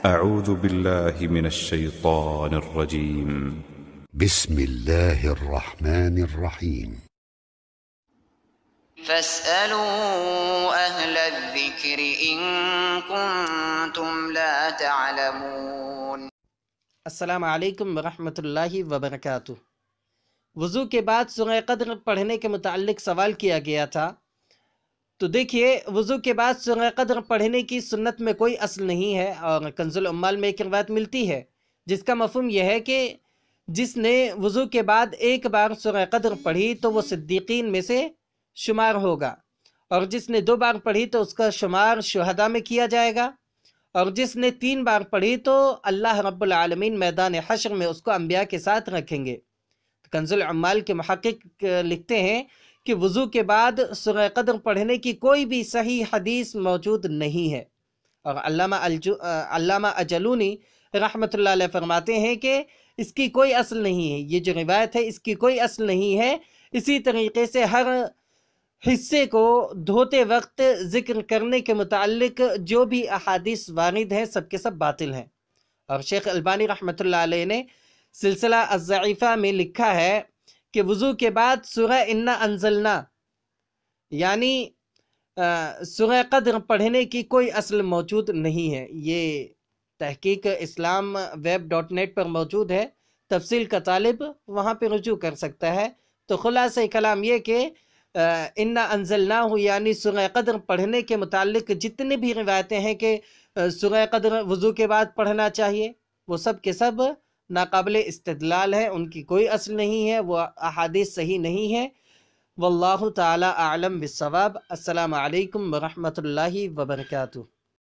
أعوذ بالله من الشيطان الرجيم. بسم الله الرحمن الرحيم. فاسألوا أهل الذكر إن كنتم لا تعلمون۔ السلام علیکم ورحمۃ اللہ وبرکاتہ۔ وضو کے بعد سورہ قدر پڑھنے کے متعلق سوال کیا گیا تھا۔ تو دیکھیے، وضو کے بعد سورہ قدر پڑھنے کی سنت میں کوئی اصل نہیں ہے، اور کنز العمال میں ایک روایت ملتی ہے جس کا مفہوم یہ ہے کہ جس نے وضو کے بعد ایک بار سورہ قدر پڑھی تو وہ صدیقین میں سے شمار ہوگا، اور جس نے 2 بار پڑھی تو اس کا شمار شہداء میں کیا جائے گا، اور جس نے 3 بار پڑھی تو اللہ رب العالمین میدان حشر میں اس کو انبیاء کے ساتھ رکھیں گے۔ کنز العمال کے محقق لکھتے ہیں کہ وضو کے بعد سورہ قدر پڑھنے کی کوئی بھی صحیح حدیث موجود نہیں ہے، اور علامہ اجلونی رحمۃ اللہ علیہ فرماتے ہیں کہ اس کی کوئی اصل نہیں ہے، یہ جو روایت ہے اس کی کوئی اصل نہیں ہے۔ اسی طریقے سے ہر حصے کو دھوتے وقت ذکر کرنے کے متعلق جو بھی احادیث وارد ہیں سب کے سب باطل ہیں، اور شیخ البانی رحمۃ اللہ علیہ نے سلسلہ الضعیفہ میں لکھا ہے کہ وضو کے بعد سورہ انا انزلنا یعنی سورہ قدر پڑھنے کی کوئی اصل موجود نہیں ہے۔ یہ تحقیق اسلام web.net پر موجود ہے، تفصیل کا طالب وہاں پہ رجوع کر سکتا ہے۔ تو خلاصہ کلام یہ کہ انا انزلناہ یعنی سورہ قدر پڑھنے کے متعلق جتنی بھی روایتیں ہیں کہ سورہ قدر وضو کے بعد پڑھنا چاہیے، وہ سب کے سب ناقابل استدلال ہے، ان کی کوئی اصل نہیں ہے، وہ احادیث صحیح نہیں ہے۔ واللہ تعالی اعلم بالصواب۔ السلام علیکم ورحمۃ اللہ وبرکاتہ۔